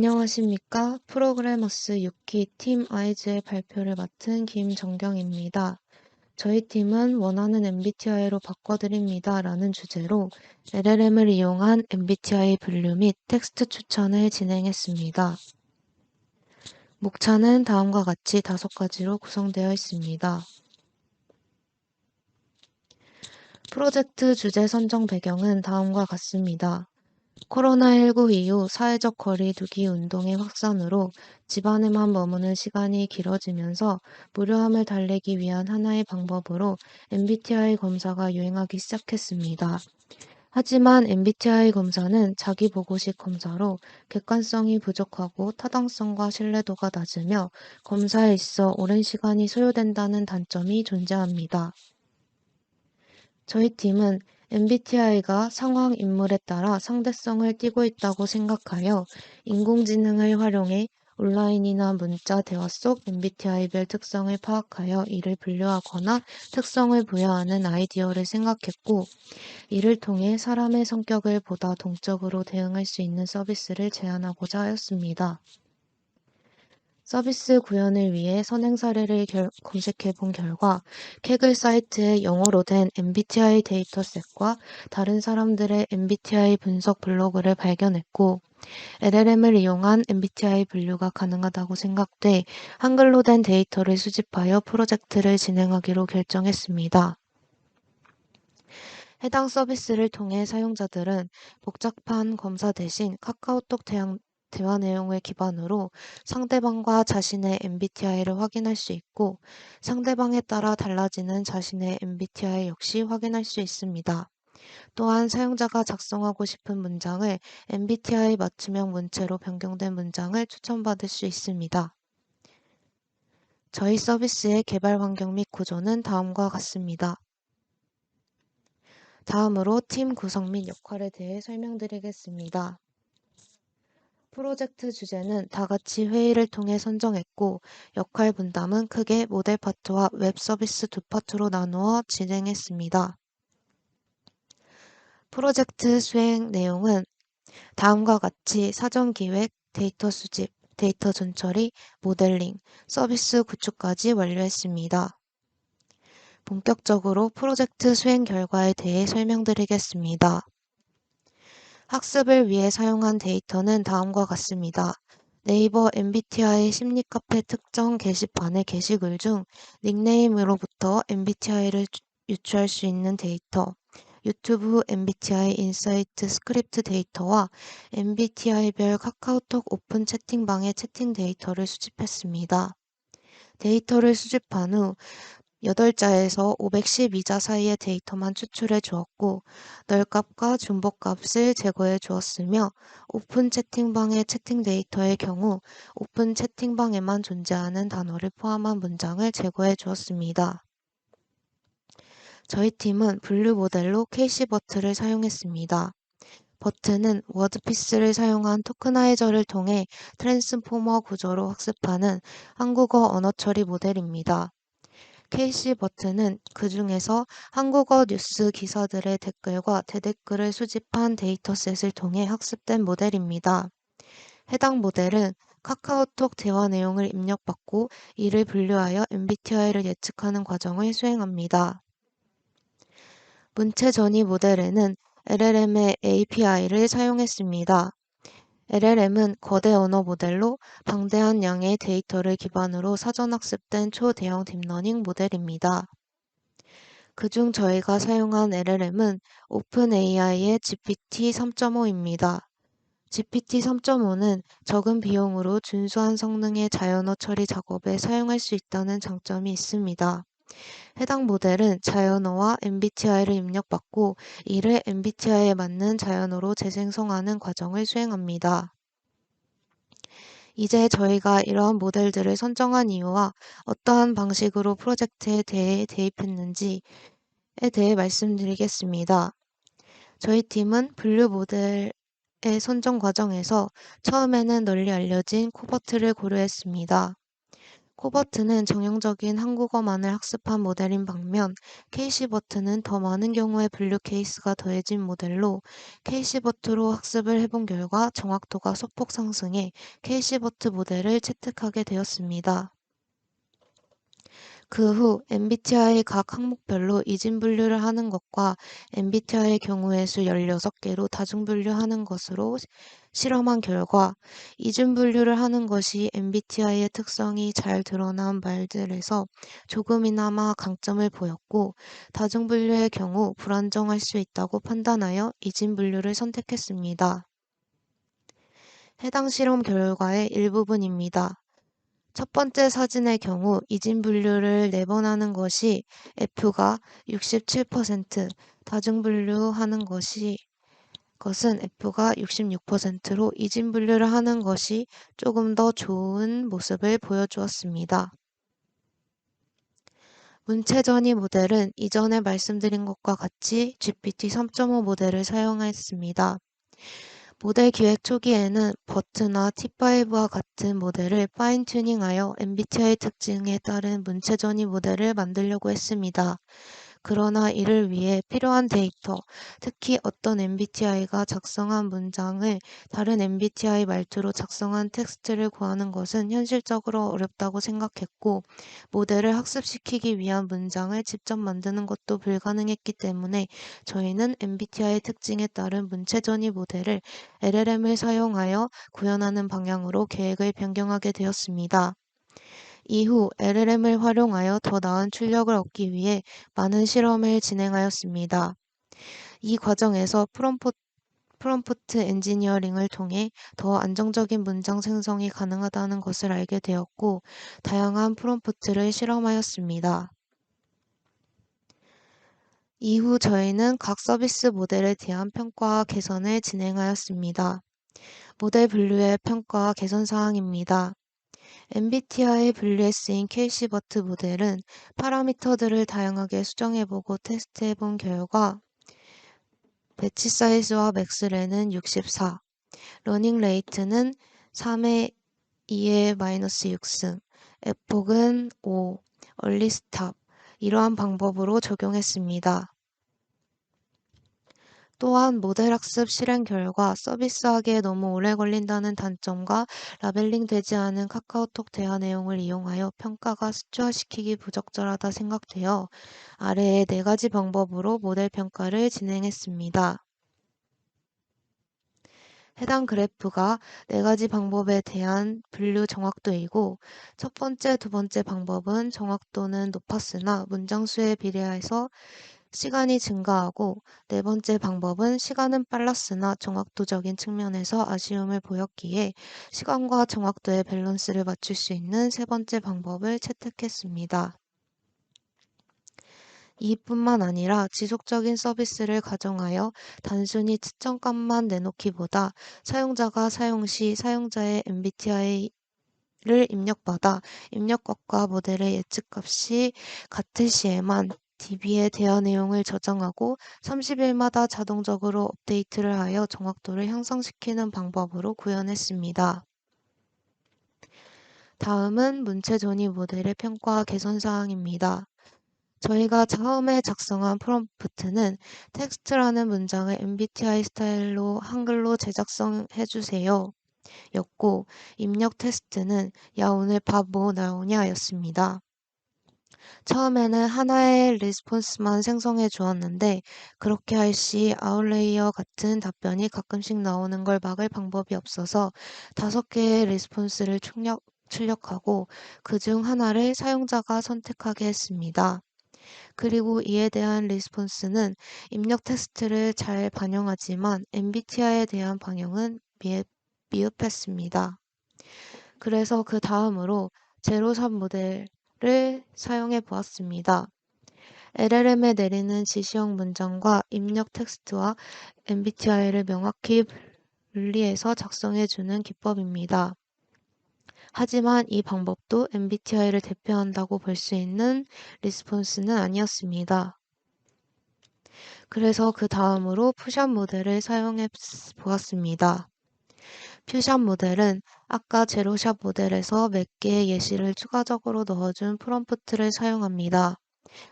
안녕하십니까? 프로그래머스 6기 팀 아이즈의 발표를 맡은 김정경입니다. 저희 팀은 원하는 MBTI로 바꿔드립니다 라는 주제로 LLM을 이용한 MBTI 분류 및 텍스트 추천을 진행했습니다. 목차는 다음과 같이 5가지로 구성되어 있습니다. 프로젝트 주제 선정 배경은 다음과 같습니다. 코로나19 이후 사회적 거리 두기 운동의 확산으로 집안에만 머무는 시간이 길어지면서 무료함을 달래기 위한 하나의 방법으로 MBTI 검사가 유행하기 시작했습니다. 하지만 MBTI 검사는 자기 보고식 검사로 객관성이 부족하고 타당성과 신뢰도가 낮으며 검사에 있어 오랜 시간이 소요된다는 단점이 존재합니다. 저희 팀은 MBTI가 상황, 인물에 따라 상대성을 띠고 있다고 생각하여 인공지능을 활용해 온라인이나 문자, 대화 속 MBTI별 특성을 파악하여 이를 분류하거나 특성을 부여하는 아이디어를 생각했고, 이를 통해 사람의 성격을 보다 동적으로 대응할 수 있는 서비스를 제안하고자 하였습니다. 서비스 구현을 위해 선행 사례를 검색해 본 결과 캐글 사이트에 영어로 된 MBTI 데이터셋과 다른 사람들의 MBTI 분석 블로그를 발견했고 LLM을 이용한 MBTI 분류가 가능하다고 생각돼 한글로 된 데이터를 수집하여 프로젝트를 진행하기로 결정했습니다. 해당 서비스를 통해 사용자들은 복잡한 검사 대신 카카오톡 대화 내용을 기반으로 상대방과 자신의 MBTI를 확인할 수 있고 상대방에 따라 달라지는 자신의 MBTI 역시 확인할 수 있습니다. 또한 사용자가 작성하고 싶은 문장을 MBTI 맞춤형 문체로 변경된 문장을 추천받을 수 있습니다. 저희 서비스의 개발 환경 및 구조는 다음과 같습니다. 다음으로 팀 구성 및 역할에 대해 설명드리겠습니다. 프로젝트 주제는 다 같이 회의를 통해 선정했고 역할 분담은 크게 모델 파트와 웹 서비스 두 파트로 나누어 진행했습니다. 프로젝트 수행 내용은 다음과 같이 사전 기획, 데이터 수집, 데이터 전처리, 모델링, 서비스 구축까지 완료했습니다. 본격적으로 프로젝트 수행 결과에 대해 설명드리겠습니다. 학습을 위해 사용한 데이터는 다음과 같습니다. 네이버 MBTI 심리 카페 특정 게시판의 게시글 중 닉네임으로부터 MBTI를 유추할 수 있는 데이터, 유튜브 MBTI 인사이트 스크립트 데이터와 MBTI별 카카오톡 오픈 채팅방의 채팅 데이터를 수집했습니다. 데이터를 수집한 후 8자에서 512자 사이의 데이터만 추출해 주었고 널값과 중복값을 제거해 주었으며 오픈 채팅방의 채팅 데이터의 경우 오픈 채팅방에만 존재하는 단어를 포함한 문장을 제거해 주었습니다. 저희 팀은 분류 모델로 KC버트를 사용했습니다. 버트는 워드피스를 사용한 토크나이저를 통해 트랜스포머 구조로 학습하는 한국어 언어 처리 모델입니다. KC 버튼은 그 중에서 한국어 뉴스 기사들의 댓글과 대댓글을 수집한 데이터셋을 통해 학습된 모델입니다. 해당 모델은 카카오톡 대화 내용을 입력받고 이를 분류하여 MBTI를 예측하는 과정을 수행합니다. 문체 전이 모델에는 LLM의 API를 사용했습니다. LLM은 거대 언어 모델로 방대한 양의 데이터를 기반으로 사전 학습된 초대형 딥러닝 모델입니다. 그중 저희가 사용한 LLM은 오픈AI의 GPT 3.5입니다. GPT 3.5는 적은 비용으로 준수한 성능의 자연어 처리 작업에 사용할 수 있다는 장점이 있습니다. 해당 모델은 자연어와 MBTI를 입력받고 이를 MBTI에 맞는 자연어로 재생성하는 과정을 수행합니다. 이제 저희가 이러한 모델들을 선정한 이유와 어떠한 방식으로 프로젝트에 대해 대입했는지에 대해 말씀드리겠습니다. 저희 팀은 분류 모델의 선정 과정에서 처음에는 널리 알려진 코버트를 고려했습니다. 코버트는 정형적인 한국어만을 학습한 모델인 반면 케이시버트는 더 많은 경우의 분류 케이스가 더해진 모델로 케이시버트로 학습을 해본 결과 정확도가 소폭 상승해 케이시버트 모델을 채택하게 되었습니다. 그 후 MBTI 각 항목별로 이진 분류를 하는 것과 MBTI의 경우의 수 16개로 다중 분류하는 것으로 실험한 결과 이중 분류를 하는 것이 MBTI의 특성이 잘 드러난 말들에서 조금이나마 강점을 보였고 다중 분류의 경우 불안정할 수 있다고 판단하여 이진 분류를 선택했습니다. 해당 실험 결과의 일부분입니다. 첫 번째 사진의 경우 이진 분류를 4번 하는 것이 F가 67%, 다중 분류하는 것은 F가 66%로 이진 분류를 하는 것이 조금 더 좋은 모습을 보여주었습니다. 문체전이 모델은 이전에 말씀드린 것과 같이 GPT 3.5 모델을 사용했습니다. 모델 기획 초기에는 버트나 T5와 같은 모델을 파인 튜닝하여 MBTI 특징에 따른 문체전이 모델을 만들려고 했습니다. 그러나 이를 위해 필요한 데이터, 특히 어떤 MBTI가 작성한 문장을 다른 MBTI 말투로 작성한 텍스트를 구하는 것은 현실적으로 어렵다고 생각했고, 모델을 학습시키기 위한 문장을 직접 만드는 것도 불가능했기 때문에 저희는 MBTI 특징에 따른 문체전이 모델을 LLM을 사용하여 구현하는 방향으로 계획을 변경하게 되었습니다. 이후 LLM을 활용하여 더 나은 출력을 얻기 위해 많은 실험을 진행하였습니다. 이 과정에서 프롬프트 엔지니어링을 통해 더 안정적인 문장 생성이 가능하다는 것을 알게 되었고, 다양한 프롬프트를 실험하였습니다. 이후 저희는 각 서비스 모델에 대한 평가와 개선을 진행하였습니다. 모델 분류의 평가 개선 사항입니다. MBTI 분류에 쓰인 케이시버트 모델은 파라미터들을 다양하게 수정해보고 테스트해본 결과 배치 사이즈와 맥스랜은 64, 러닝 레이트는 3의 2의 마이너스 6승, F폭은 5, 얼리 스탑, 이러한 방법으로 적용했습니다. 또한 모델 학습 실행 결과 서비스하기에 너무 오래 걸린다는 단점과 라벨링 되지 않은 카카오톡 대화 내용을 이용하여 평가가 수치화시키기 부적절하다 생각되어 아래의 4가지 방법으로 모델 평가를 진행했습니다. 해당 그래프가 4가지 방법에 대한 분류 정확도이고 첫 번째, 두 번째 방법은 정확도는 높았으나 문장 수에 비례해서 시간이 증가하고 네 번째 방법은 시간은 빨랐으나 정확도적인 측면에서 아쉬움을 보였기에 시간과 정확도의 밸런스를 맞출 수 있는 세 번째 방법을 채택했습니다. 이뿐만 아니라 지속적인 서비스를 가정하여 단순히 측정값만 내놓기보다 사용자가 사용 시 사용자의 MBTI를 입력받아 입력값과 모델의 예측값이 같을 시에만 DB에 대화 내용을 저장하고 30일마다 자동적으로 업데이트를 하여 정확도를 향상시키는 방법으로 구현했습니다. 다음은 문체전이 모델의 평가 개선 사항입니다. 저희가 처음에 작성한 프롬프트는 텍스트라는 문장을 MBTI 스타일로 한글로 재작성해주세요 였고 입력 테스트는 야 오늘 밥 뭐 나오냐 였습니다. 처음에는 하나의 리스폰스만 생성해 주었는데 그렇게 할 시 아웃레이어 같은 답변이 가끔씩 나오는 걸 막을 방법이 없어서 5개의 리스폰스를 출력하고 그중 하나를 사용자가 선택하게 했습니다. 그리고 이에 대한 리스폰스는 입력 테스트를 잘 반영하지만 MBTI에 대한 반영은 미흡했습니다. 그래서 그 다음으로 제로3 모델을 사용해 보았습니다. LLM에 내리는 지시형 문장과 입력 텍스트와 MBTI를 명확히 분리해서 작성해주는 기법입니다. 하지만 이 방법도 MBTI를 대표한다고 볼 수 있는 리스폰스는 아니었습니다. 그래서 그 다음으로 푸샷 모델을 사용해 보았습니다. 퓨전 모델은 아까 제로샷 모델에서 몇 개의 예시를 추가적으로 넣어준 프롬프트를 사용합니다.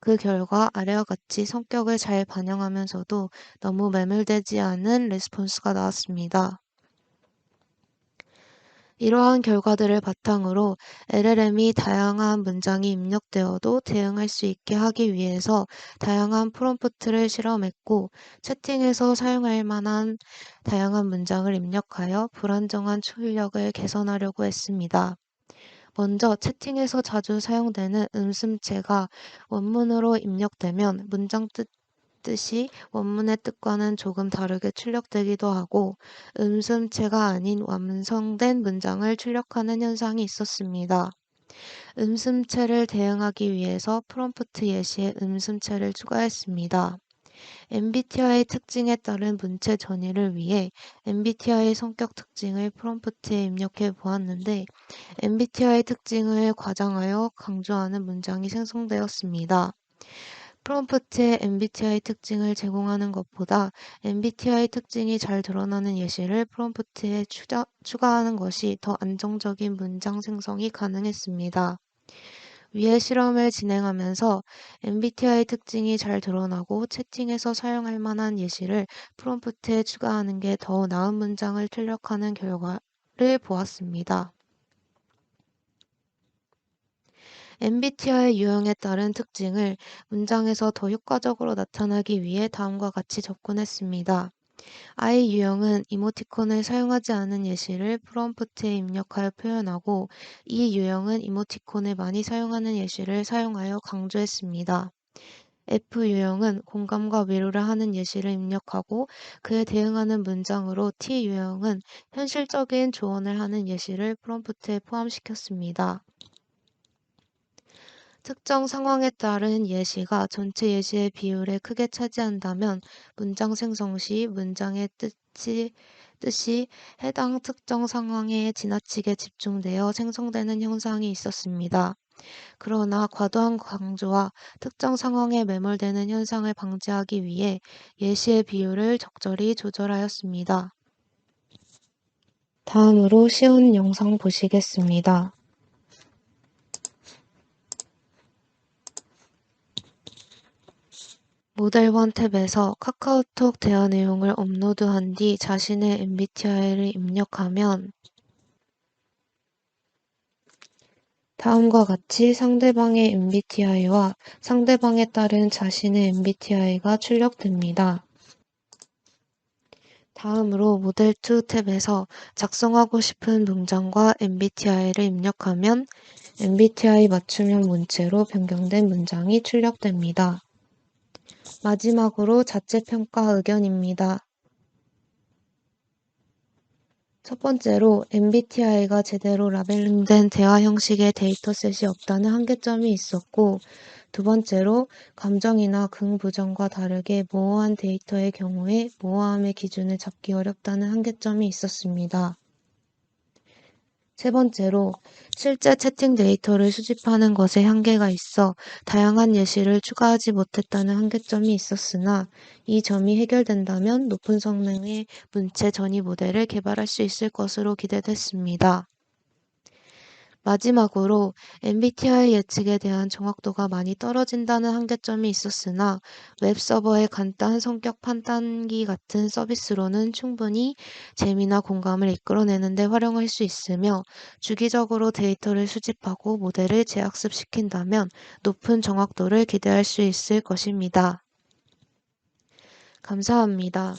그 결과 아래와 같이 성격을 잘 반영하면서도 너무 매몰되지 않은 레스폰스가 나왔습니다. 이러한 결과들을 바탕으로 LLM이 다양한 문장이 입력되어도 대응할 수 있게 하기 위해서 다양한 프롬프트를 실험했고, 채팅에서 사용할 만한 다양한 문장을 입력하여 불안정한 출력을 개선하려고 했습니다. 먼저 채팅에서 자주 사용되는 음슴체가 원문으로 입력되면 문장 뜻이 원문의 뜻과는 조금 다르게 출력되기도 하고, 음슴체가 아닌 완성된 문장을 출력하는 현상이 있었습니다. 음슴체를 대응하기 위해서 프롬프트 예시에 음슴체를 추가했습니다. MBTI 특징에 따른 문체 전이를 위해 MBTI 성격 특징을 프롬프트에 입력해 보았는데, MBTI 특징을 과장하여 강조하는 문장이 생성되었습니다. 프롬프트에 MBTI 특징을 제공하는 것보다 MBTI 특징이 잘 드러나는 예시를 프롬프트에 추가하는 것이 더 안정적인 문장 생성이 가능했습니다. 위의 실험을 진행하면서 MBTI 특징이 잘 드러나고 채팅에서 사용할 만한 예시를 프롬프트에 추가하는 게 더 나은 문장을 출력하는 결과를 보았습니다. MBTI 유형에 따른 특징을 문장에서 더 효과적으로 나타나기 위해 다음과 같이 접근했습니다. I 유형은 이모티콘을 사용하지 않은 예시를 프롬프트에 입력하여 표현하고, E 유형은 이모티콘을 많이 사용하는 예시를 사용하여 강조했습니다. F 유형은 공감과 위로를 하는 예시를 입력하고 그에 대응하는 문장으로, T 유형은 현실적인 조언을 하는 예시를 프롬프트에 포함시켰습니다. 특정 상황에 따른 예시가 전체 예시의 비율에 크게 차지한다면 문장 생성 시 문장의 뜻이 해당 특정 상황에 지나치게 집중되어 생성되는 현상이 있었습니다. 그러나 과도한 강조와 특정 상황에 매몰되는 현상을 방지하기 위해 예시의 비율을 적절히 조절하였습니다. 다음으로 쉬운 영상 보시겠습니다. 모델 1 탭에서 카카오톡 대화 내용을 업로드한 뒤 자신의 MBTI를 입력하면 다음과 같이 상대방의 MBTI와 상대방에 따른 자신의 MBTI가 출력됩니다. 다음으로 모델 2 탭에서 작성하고 싶은 문장과 MBTI를 입력하면 MBTI 맞춤형 문체로 변경된 문장이 출력됩니다. 마지막으로 자체평가 의견입니다. 첫 번째로 MBTI가 제대로 라벨링된 대화 형식의 데이터셋이 없다는 한계점이 있었고, 두 번째로 감정이나 긍부정과 다르게 모호한 데이터의 경우에 모호함의 기준을 잡기 어렵다는 한계점이 있었습니다. 세 번째로 실제 채팅 데이터를 수집하는 것에 한계가 있어 다양한 예시를 추가하지 못했다는 한계점이 있었으나, 이 점이 해결된다면 높은 성능의 문체 전이 모델을 개발할 수 있을 것으로 기대됐습니다. 마지막으로 MBTI 예측에 대한 정확도가 많이 떨어진다는 한계점이 있었으나, 웹서버의 간단 성격 판단기 같은 서비스로는 충분히 재미나 공감을 이끌어내는 데 활용할 수 있으며, 주기적으로 데이터를 수집하고 모델을 재학습시킨다면 높은 정확도를 기대할 수 있을 것입니다. 감사합니다.